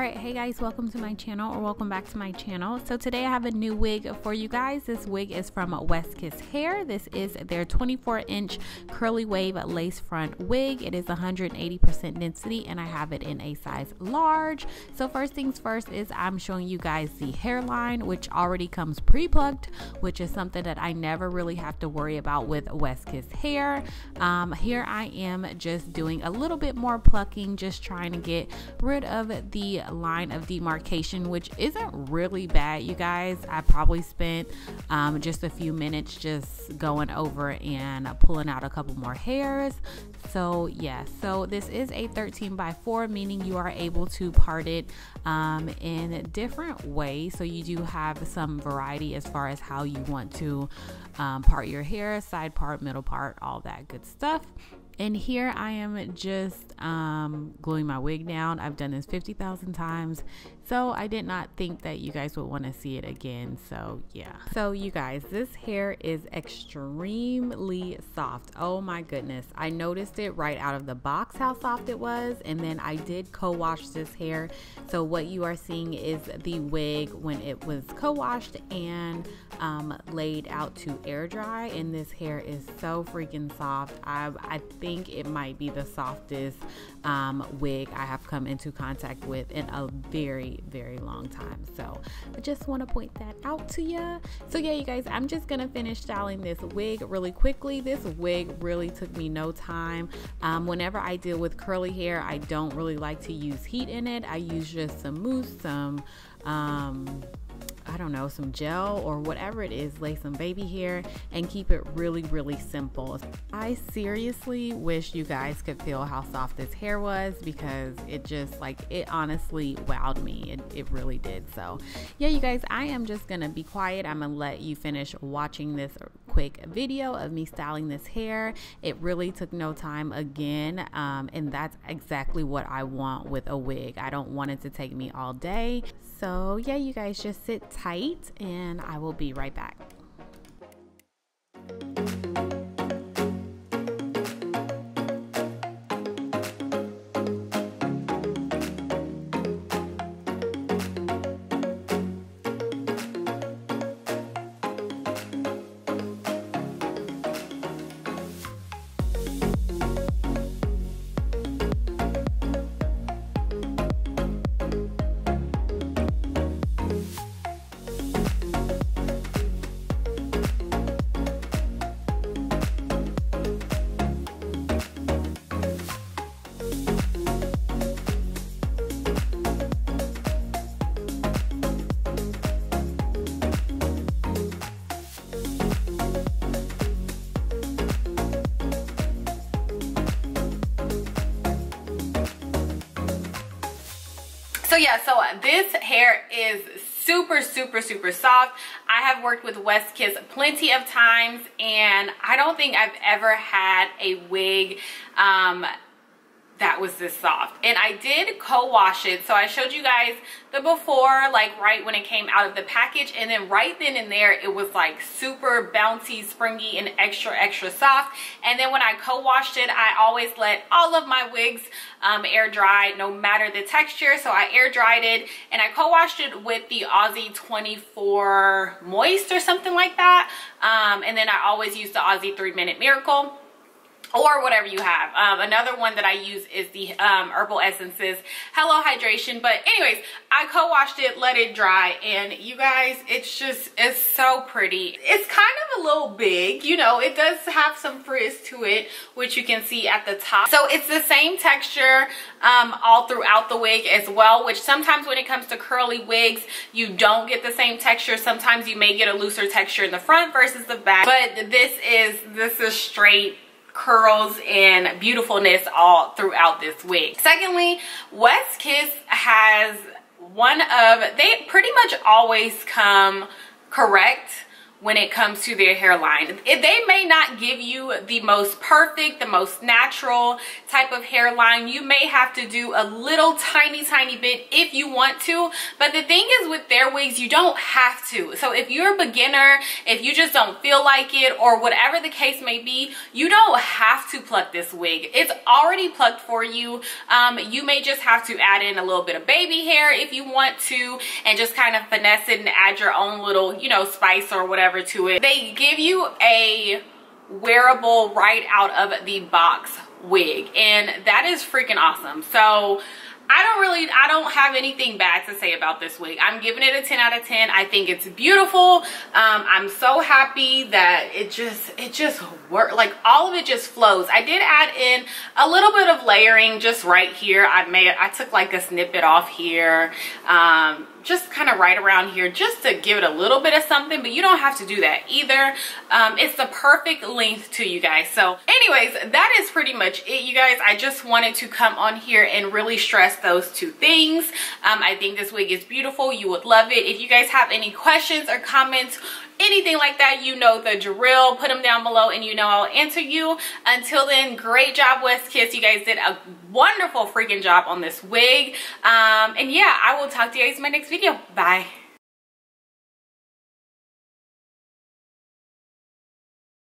Alright, hey guys, welcome to my channel, or welcome back to my channel. So today I have a new wig for you guys. This wig is from Wigs Hair. This is their 24-inch curly wave lace front wig. It is 180% density and I have it in a size large. So first things first is I'm showing you guys the hairline, which already comes pre-plucked, which is something that I never really have to worry about with Wigs Hair. Here I am just doing a little bit more plucking, just trying to get rid of the line of demarcation, which isn't really bad, you guys. I probably spent just a few minutes just going over and pulling out a couple more hairs. So yeah, so this is a 13x4, meaning you are able to part it in different ways. So you do have some variety as far as how you want to part your hair, side part, middle part, all that good stuff. And here I am just gluing my wig down. I've done this 50,000 times, so I did not think that you guys would want to see it again. So yeah, so you guys, this hair is extremely soft. Oh my goodness, I noticed it right out of the box how soft it was, and then I did co-wash this hair. So what you are seeing is the wig when it was co-washed and laid out to air dry, and this hair is so freaking soft. I think it might be the softest wig I have come into contact with in a very long time. So I just want to point that out to you. So yeah, you guys, I'm just gonna finish styling this wig really quickly. This wig really took me no time. Whenever I deal with curly hair, I don't really like to use heat in it. I use just some mousse, some I don't know, some gel or whatever it is, lay some baby hair, and keep it really simple. I seriously wish you guys could feel how soft this hair was, because it just, like, it honestly wowed me. It really did. So yeah, you guys, I am just gonna be quiet. I'm gonna let you finish watching this quick video of me styling this hair. It really took no time again, and that's exactly what I want with a wig. I don't want it to take me all day. So yeah, you guys, just sit tight and I will be right back. So yeah, so this hair is super soft. I have worked with Wigs plenty of times, and I don't think I've ever had a wig that was this soft. And I did co-wash it, so I showed you guys the before, like right when it came out of the package, and then right then and there it was like super bouncy, springy, and extra soft. And then when I co-washed it, I always let all of my wigs air dry no matter the texture. So I air dried it and I co-washed it with the Aussie 24 Moist or something like that, and then I always use the Aussie 3-Minute Miracle, or whatever you have. Another one that I use is the Herbal Essences Hello Hydration. But anyways, I co-washed it, let it dry, and you guys, it's so pretty. It's kind of a little big, you know, it does have some frizz to it, which you can see at the top. So it's the same texture all throughout the wig as well, which sometimes when it comes to curly wigs, you don't get the same texture. Sometimes you may get a looser texture in the front versus the back, but this is straight curls and beautifulness all throughout this wig. Secondly, Wigs has they pretty much always come correct when it comes to their hairline. They may not give you the most perfect, the most natural type of hairline. You may have to do a little tiny bit if you want to, but the thing is with their wigs, you don't have to. So if you're a beginner, if you just don't feel like it, or whatever the case may be, you don't have to pluck this wig. It's already plucked for you. You may just have to add in a little bit of baby hair if you want to, and just kind of finesse it and add your own little, you know, spice or whatever to it. They give you a wearable right out of the box wig, and that is freaking awesome. So I don't have anything bad to say about this wig. I'm giving it a 10 out of 10. I think it's beautiful. I'm so happy that it just worked. Like, all of it just flows. I did add in a little bit of layering just right here. I took like a snippet off here, just kind of right around here, just to give it a little bit of something, but you don't have to do that either. It's the perfect length to you guys. So anyways, that is pretty much it, you guys. I just wanted to come on here and really stress those two things. I think this wig is beautiful. You would love it. If you guys have any questions or comments, anything like that, you know the drill. Put them down below and you know I'll answer you. Until then, great job, West Kiss. You guys did a wonderful freaking job on this wig. And yeah, I will talk to you guys in my next video. Bye.